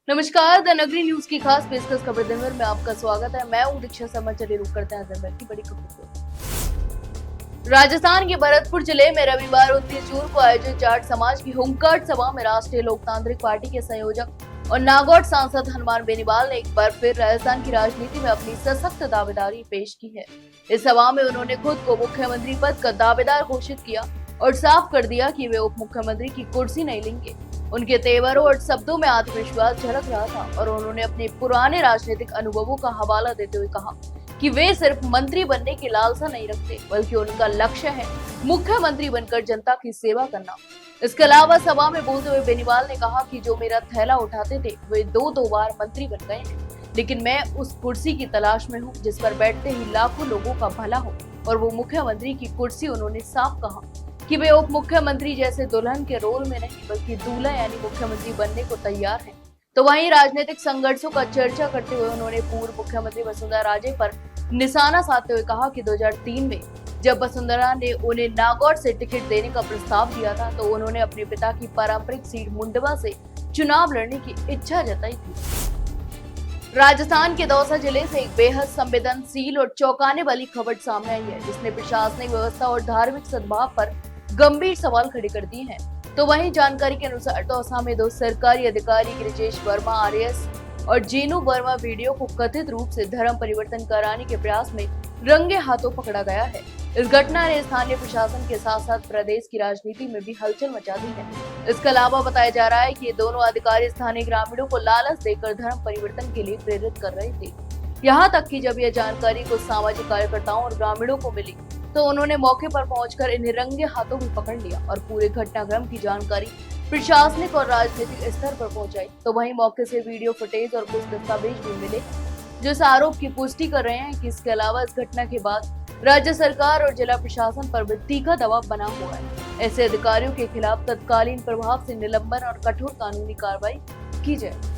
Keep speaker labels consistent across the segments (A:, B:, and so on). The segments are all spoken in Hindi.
A: नमस्कार, द नगरी न्यूज की खास पेशकश खबर दिन भर में आपका स्वागत है। मैं हूं दीक्षा शर्मा। चलिए रुक करते हैं दिन भर की बड़ी खबर को। राजस्थान के भरतपुर जिले में रविवार 29 जून को आयोजित जाट समाज की होमगार्ड सभा में राष्ट्रीय लोकतांत्रिक पार्टी के संयोजक और नागौर सांसद हनुमान बेनीवाल ने एक बार फिर राजस्थान की राजनीति में अपनी सशक्त दावेदारी पेश की है। इस सभा में उन्होंने खुद को मुख्यमंत्री पद का दावेदार घोषित किया और साफ कर दिया कि वे उप मुख्यमंत्री की कुर्सी नहीं लेंगे। उनके तेवरों और शब्दों में आत्मविश्वास झलक रहा था और उन्होंने अपने पुराने राजनीतिक अनुभवों का हवाला देते हुए कहा कि वे सिर्फ मंत्री बनने की लालसा नहीं रखते, बल्कि उनका लक्ष्य है मुख्यमंत्री बनकर जनता की सेवा करना। इसके अलावा सभा में बोलते हुए बेनीवाल ने कहा कि जो मेरा थैला उठाते थे वे दो बार मंत्री बन गए हैं, लेकिन मैं उस कुर्सी की तलाश में हूँ जिस पर बैठते ही लाखों लोगों का भला हो, और वो मुख्यमंत्री की कुर्सी। उन्होंने साफ कहा कि वे उप मुख्यमंत्री जैसे दुल्हन के रोल में नहीं बल्कि दूल्हा यानी मुख्यमंत्री बनने को तैयार हैं। तो वहीं राजनीतिक संघर्षों का चर्चा करते हुए उन्होंने पूर्व मुख्यमंत्री वसुंधरा राजे पर निशाना साधते हुए कहा कि 2003 में जब वसुंधरा ने उन्हें नागौर से टिकट देने का प्रस्ताव दिया था तो उन्होंने अपने पिता की पारंपरिक सीट मुंडवा से चुनाव लड़ने की इच्छा जताई थी। राजस्थान के दौसा जिले से एक बेहद संवेदनशील और चौंकाने वाली खबर सामने आई है, जिसने प्रशासनिक व्यवस्था और धार्मिक सद्भाव पर गंभीर सवाल खड़े कर दिए हैं। तो वहीं जानकारी के अनुसार दौसा में दो सरकारी अधिकारी गिरिजेश वर्मा आरएएस और जीनू वर्मा वीडियो को कथित रूप से धर्म परिवर्तन कराने के प्रयास में रंगे हाथों पकड़ा गया है। इस घटना ने स्थानीय प्रशासन के साथ साथ प्रदेश की राजनीति में भी हलचल मचा दी है। इसके अलावा बताया जा रहा है कि ये दोनों अधिकारी स्थानीय ग्रामीणों को लालच देकर धर्म परिवर्तन के लिए प्रेरित कर रहे थे। यहाँ तक कि जब यह जानकारी को सामाजिक कार्यकर्ताओं और ग्रामीणों को मिली तो उन्होंने मौके पर पहुंचकर इन्हें रंगे हाथों में पकड़ लिया और पूरे घटनाक्रम की जानकारी प्रशासनिक और राजनीतिक स्तर पर पहुंचाई। तो वहीं मौके से वीडियो फुटेज और कुछ दस्तावेज भी मिले जो इस आरोप की पुष्टि कर रहे हैं कि इसके अलावा इस घटना के बाद राज्य सरकार और जिला प्रशासन पर भी तीखा दबाव बना हुआ है। ऐसे अधिकारियों के खिलाफ तत्कालीन प्रभाव से निलंबन और कठोर कानूनी कार्रवाई की जाए।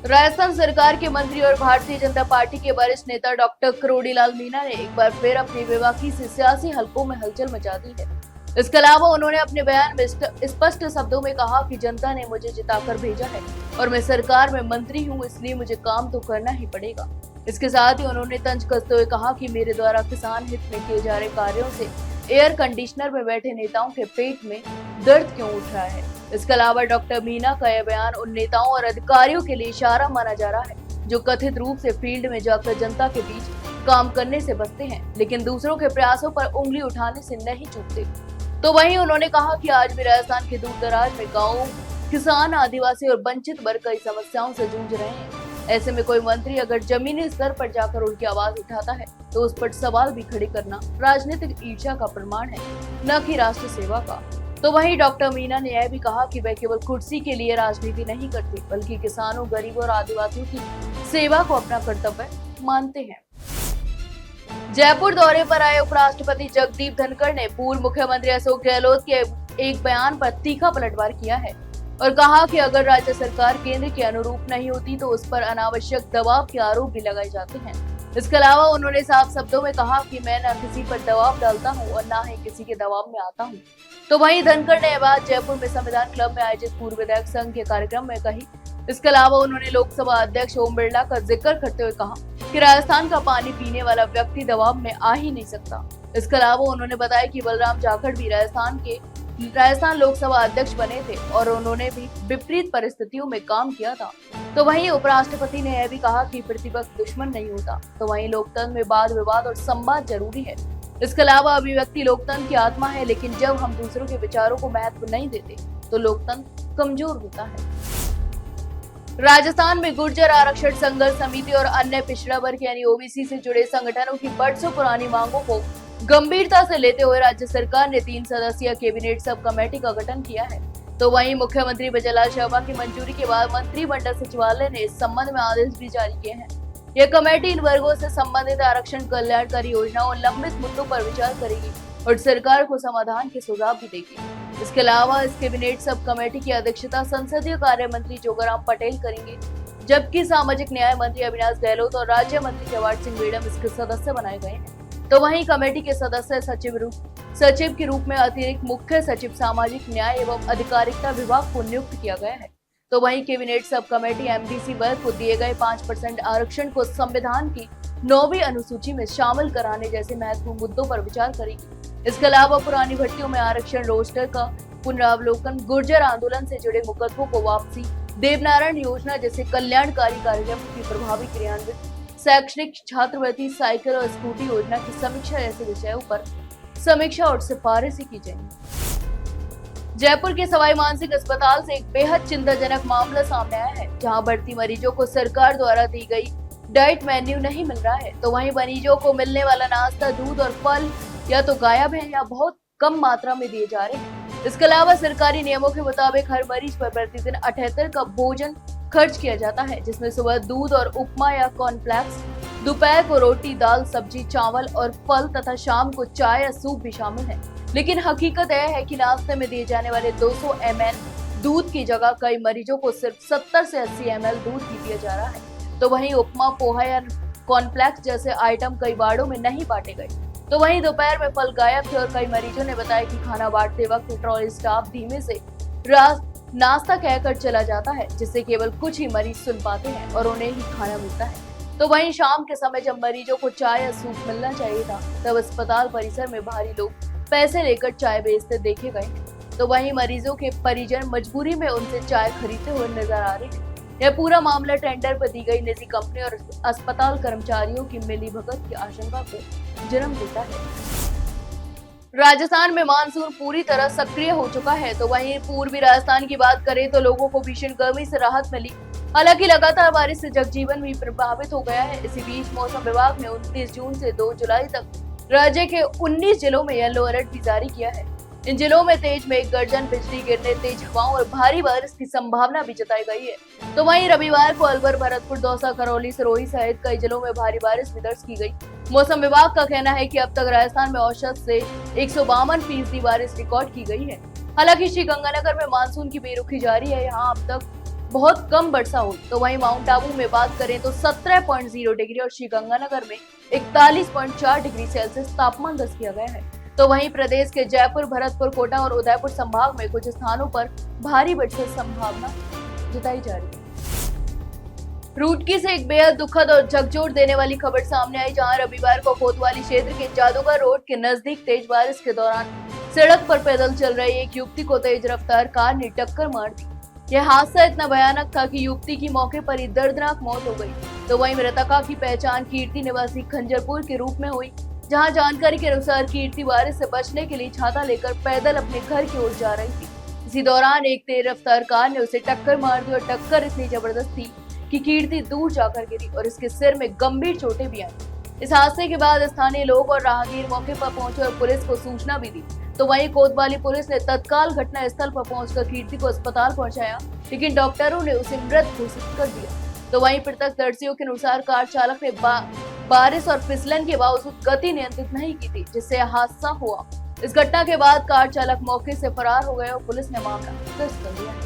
A: राजस्थान सरकार के मंत्री और भारतीय जनता पार्टी के वरिष्ठ नेता डॉक्टर करोड़ीलाल मीणा ने एक बार फिर अपनी बेबाकी से सियासी हलकों में हलचल मचा दी है। इसके अलावा उन्होंने अपने बयान में स्पष्ट शब्दों में कहा कि जनता ने मुझे जिताकर भेजा है और मैं सरकार में मंत्री हूं, इसलिए मुझे काम तो करना ही पड़ेगा। इसके साथ ही उन्होंने तंज कसते हुए कहा कि मेरे द्वारा किसान हित में किए जा रहे कार्यों से एयर कंडीशनर में बैठे नेताओं के पेट में दर्द क्यों उठ रहा है। इसके अलावा डॉक्टर मीणा का यह बयान उन नेताओं और अधिकारियों के लिए इशारा माना जा रहा है जो कथित रूप से फील्ड में जाकर जनता के बीच काम करने से बचते हैं, लेकिन दूसरों के प्रयासों पर उंगली उठाने से नहीं चूकते। तो वहीं उन्होंने कहा कि आज भी राजस्थान के दूर दराज में गाँव किसान, आदिवासी और वंचित वर्ग कई समस्याओं से जूझ रहे हैं। ऐसे में कोई मंत्री अगर जमीनी स्तर पर जाकर उनकी आवाज उठाता है तो उस पर सवाल भी खड़े करना राजनीतिक ईर्ष्या का प्रमाण है, न कि राष्ट्र सेवा का। तो वहीं डॉक्टर मीणा ने यह भी कहा कि वह केवल कुर्सी के लिए राजनीति नहीं करते, बल्कि किसानों, गरीबों और आदिवासियों की सेवा को अपना कर्तव्य मानते हैं। जयपुर दौरे पर आए उपराष्ट्रपति जगदीप धनखड़ ने पूर्व मुख्यमंत्री अशोक गहलोत के एक बयान पर तीखा पलटवार किया है और कहा कि अगर राज्य सरकार केंद्र के अनुरूप नहीं होती तो उस पर अनावश्यक दबाव के आरोप भी लगाए जाते हैं। इसके अलावा उन्होंने साफ शब्दों में कहा कि मैं न किसी पर दबाव डालता हूं और न ही किसी के दबाव में आता हूं। तो वहीं धनखड़ ने यह बात जयपुर में संविधान क्लब में आयोजित पूर्व विधायक संघ के कार्यक्रम में कही। इसके अलावा उन्होंने लोकसभा अध्यक्ष ओम बिरला का जिक्र करते हुए कहा कि राजस्थान का पानी पीने वाला व्यक्ति दबाव में आ ही नहीं सकता। इसके अलावा उन्होंने बताया कि बलराम जाखड़ भी राजस्थान लोकसभा अध्यक्ष बने थे और उन्होंने भी विपरीत परिस्थितियों में काम किया था। तो वहीं उपराष्ट्रपति ने यह भी कहा कि प्रतिपक्ष दुश्मन नहीं होता। तो वहीं लोकतंत्र में वाद विवाद और संवाद जरूरी है। इसके अलावा अभिव्यक्ति लोकतंत्र की आत्मा है, लेकिन जब हम दूसरों के विचारों को महत्व नहीं देते तो लोकतंत्र कमजोर होता है। राजस्थान में गुर्जर आरक्षण संघर्ष समिति और अन्य पिछड़ा वर्ग यानी ओबीसी से जुड़े संगठनों की बरसों पुरानी मांगों को गंभीरता से लेते हुए राज्य सरकार ने 3 सदस्यीय कैबिनेट सब कमेटी का गठन किया है। तो वहीं मुख्यमंत्री विजयलाल शर्मा की मंजूरी के बाद मंत्रिमंडल सचिवालय ने इस संबंध में आदेश भी जारी किए हैं। यह कमेटी इन वर्गों से संबंधित आरक्षण कल्याणकारी योजनाओं और लंबित मुद्दों पर विचार करेगी और सरकार को समाधान के सुझाव भी देगी। इसके अलावा इस कैबिनेट सब कमेटी की अध्यक्षता संसदीय कार्य मंत्री जोगाराम पटेल करेंगे, जबकि सामाजिक न्याय मंत्री अविनाश गहलोत और राज्य मंत्री जवाहर सिंह मेडम इसके सदस्य बनाए गए हैं। तो वहीं कमेटी के सदस्य सचिव के रूप में अतिरिक्त मुख्य सचिव सामाजिक न्याय एवं अधिकारिता विभाग को नियुक्त किया गया है। तो वहीं कैबिनेट सब कमेटी एमबीसी वर्ग को दिए गए 5% आरक्षण को संविधान की 9वीं अनुसूची में शामिल कराने जैसे महत्वपूर्ण मुद्दों पर विचार करेगी। इसके अलावा पुरानी भर्तियों में आरक्षण, रोस्टर का पुनरावलोकन, गुर्जर आंदोलन से जुड़े मुकदमों को वापसी, देवनारायण योजना जैसे कल्याणकारी कार्यक्रमों की प्रभावी क्रियान्वित, शैक्षणिक छात्रवृत्ति, साइकिल और स्कूटी योजना की समीक्षा जैसे विषयों पर समीक्षा और सिफारिशें की जाएंगी। जयपुर के सवाई मानसिंह अस्पताल से एक बेहद चिंताजनक मामला सामने आया है, जहां भर्ती मरीजों को सरकार द्वारा दी गई डाइट मेन्यू नहीं मिल रहा है, तो वहीं मरीजों को मिलने वाला नाश्ता, दूध और फल या तो गायब है या बहुत कम मात्रा में दिए जा रहे हैं। इसके अलावा सरकारी नियमों के मुताबिक हर मरीज पर प्रतिदिन 78 का भोजन खर्च किया जाता है, जिसमें सुबह दूध और उपमा या कॉर्नफ्लेक्स, दोपहर को रोटी, दाल, सब्जी, चावल और फल तथा शाम को चाय या सूप भी शामिल है। लेकिन हकीकत यह है कि नाश्ते में दिए जाने वाले 200 ml दूध की जगह कई मरीजों को सिर्फ 70 से 80 ml दूध ही दिया जा रहा है। तो वहीं उपमा, पोहा या कॉर्नफ्लेक्स जैसे आइटम कई वार्डों में नहीं बांटे गए। तो वहीं दोपहर में फल गायब थे और कई मरीजों ने बताया कि खाना बांटते वक्त ट्रॉली स्टाफ धीमे से नाश्ता कहकर चला जाता है, जिससे केवल कुछ ही मरीज सुन पाते हैं और उन्हें ही खाना मिलता है। तो वहीं शाम के समय जब मरीजों को चाय या सूप मिलना चाहिए था, तब अस्पताल परिसर में भारी लोग पैसे लेकर चाय बेचते देखे गए हैं। तो वहीं मरीजों के परिजन मजबूरी में उनसे चाय खरीदते हुए नजर आ रहे हैं। यह पूरा मामला टेंडर पर दी गई निजी कंपनी और अस्पताल कर्मचारियों की मिलीभगत की आशंका को जन्म देता है। राजस्थान में मानसून पूरी तरह सक्रिय हो चुका है, तो वहीं पूर्वी राजस्थान की बात करें तो लोगों को भीषण गर्मी से राहत मिली। हालांकि लगातार बारिश से जनजीवन भी प्रभावित हो गया है। इसी बीच मौसम विभाग ने 29 जून से 2 जुलाई तक राज्य के 19 जिलों में येलो अलर्ट भी जारी किया है। इन जिलों में तेज मेघ गर्जन, बिजली गिरने, तेज हवाओं और भारी बारिश की संभावना भी जताई गई है। तो वहीं रविवार को अलवर, भरतपुर, दौसा, करौली, सिरोही सहित कई जिलों में भारी बारिश भी दर्ज की गई। मौसम विभाग का कहना है कि अब तक राजस्थान में औसत से 152% बारिश रिकॉर्ड की गई है। हालांकि श्रीगंगानगर में मानसून की बेरुखी जारी है, यहाँ अब तक बहुत कम वर्षा हुई। तो वहीं माउंट आबू में बात करें तो 17.0 डिग्री और श्रीगंगानगर में 41.4 डिग्री सेल्सियस तापमान दर्ज किया गया है। तो वहीं प्रदेश के जयपुर, भरतपुर, कोटा और उदयपुर संभाग में कुछ स्थानों पर भारी वर्षा की संभावना जताई जा रही है। रुड़की से एक बेहद दुखद और झकझोर देने वाली खबर सामने आई, जहां रविवार को कोतवाली क्षेत्र के जादूगर रोड के नजदीक तेज बारिश के दौरान सड़क पर पैदल चल रही एक युवती को तेज रफ्तार कार ने टक्कर मार दी। यह हादसा इतना भयानक था कि युवती की मौके पर ही दर्दनाक मौत हो गई। तो वहीं मृतका की पहचान कीर्ति निवासी खंजरपुर के रूप में हुई, जहां जानकारी के अनुसार कीर्ति बारिश से बचने के लिए छाता लेकर पैदल अपने घर की ओर जा रही थी। इसी दौरान एक तेज रफ्तार कार ने उसे टक्कर मार दी और टक्कर इतनी जबरदस्त थी कि कीर्ति दूर जाकर गिरी और इसके सिर में गंभीर चोटें भी आई। इस हादसे के बाद स्थानीय लोग और राहगीर मौके पर पहुंचे और पुलिस को सूचना भी दी। तो वहीं कोतवाली पुलिस ने तत्काल घटना स्थल पर पहुंचकर कीर्ति को अस्पताल पहुंचाया, लेकिन डॉक्टरों ने उसे मृत घोषित कर दिया। तो वहीं प्रत्यक्षदर्शियों के अनुसार कार चालक ने बारिश और फिसलन के बावजूद गति नियंत्रित नहीं की थी, जिससे हादसा हुआ। इस घटना के बाद कार चालक मौके से फरार हो गया और पुलिस ने मामला दर्ज कर लिया।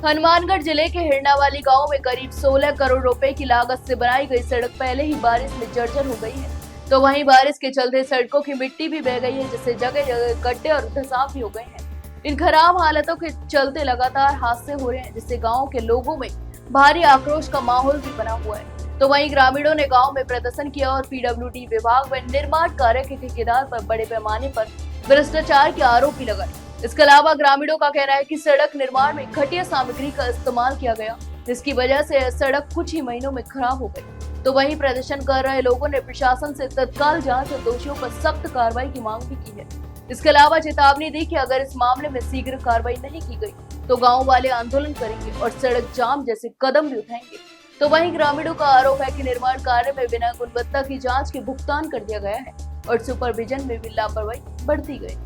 A: हनुमानगढ़ जिले के हिरनावाली गांव में करीब 16 करोड़ रुपए की लागत से बनाई गई सड़क पहले ही बारिश में जर्जर हो गई है। तो वहीं बारिश के चलते सड़कों की मिट्टी भी बह गई है, जिससे जगह जगह गड्ढे और धंसाव भी हो गए हैं। इन खराब हालतों के चलते लगातार हादसे हो रहे हैं, जिससे गाँव के लोगों में भारी आक्रोश का माहौल भी बना हुआ है। तो वहीं ग्रामीणों ने गांव में प्रदर्शन किया और पीडब्ल्यूडी विभाग व निर्माण कार्य के ठेकेदार पर बड़े पैमाने पर भ्रष्टाचार के आरोप भी लगाए। इसके अलावा ग्रामीणों का कहना है कि सड़क निर्माण में घटिया सामग्री का इस्तेमाल किया गया, जिसकी वजह से सड़क कुछ ही महीनों में खराब हो गई। तो वहीं प्रदर्शन कर रहे लोगों ने प्रशासन से तत्काल जांच और दोषियों पर सख्त कार्रवाई की मांग भी की है। इसके अलावा चेतावनी दी कि अगर इस मामले में शीघ्र कार्रवाई नहीं की गई तो गाँव वाले आंदोलन करेंगे और सड़क जाम जैसे कदम भी उठाएंगे। तो वहीं ग्रामीणों का आरोप है कि निर्माण कार्य में बिना गुणवत्ता की जांच के भुगतान कर दिया गया है और सुपरविजन में भी लापरवाही बरती गई।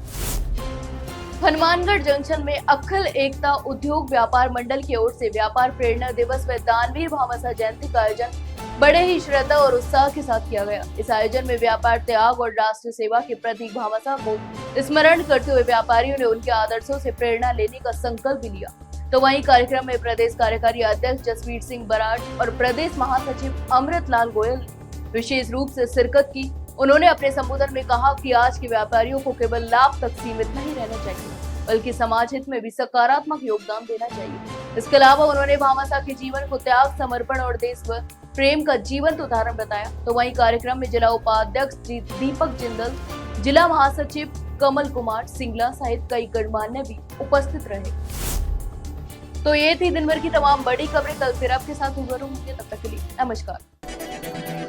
A: हनुमानगढ़ जंक्शन में अखिल एकता उद्योग व्यापार मंडल की ओर से व्यापार प्रेरणा दिवस व दानवीर भामाशाह जयंती का आयोजन बड़े ही श्रद्धा और उत्साह के साथ किया गया। इस आयोजन में व्यापार त्याग और राष्ट्र सेवा के प्रतीक भामाशाह को स्मरण करते हुए व्यापारियों ने उनके आदर्शों से प्रेरणा लेने का संकल्प भी लिया। तो वहीं कार्यक्रम में प्रदेश कार्यकारी अध्यक्ष जसवीर सिंह बराड़ और प्रदेश महासचिव अमृतलाल गोयल ने विशेष रूप से शिरकत की। उन्होंने अपने संबोधन में कहा कि आज के व्यापारियों को केवल लाभ तक सीमित नहीं रहना चाहिए, बल्कि समाज हित में भी सकारात्मक योगदान देना चाहिए। इसके अलावा उन्होंने भामाशाह के जीवन को त्याग, समर्पण और देश प्रेम का जीवंत उदाहरण बताया। तो वहीं कार्यक्रम में जिला उपाध्यक्ष दीपक जिंदल, जिला महासचिव कमल कुमार सिंगला सहित कई गणमान्य भी उपस्थित रहे। तो ये थी दिन भर की तमाम बड़ी खबरें। कल फिर आपके साथ रूबरू होंगे, तब तक के लिए नमस्कार।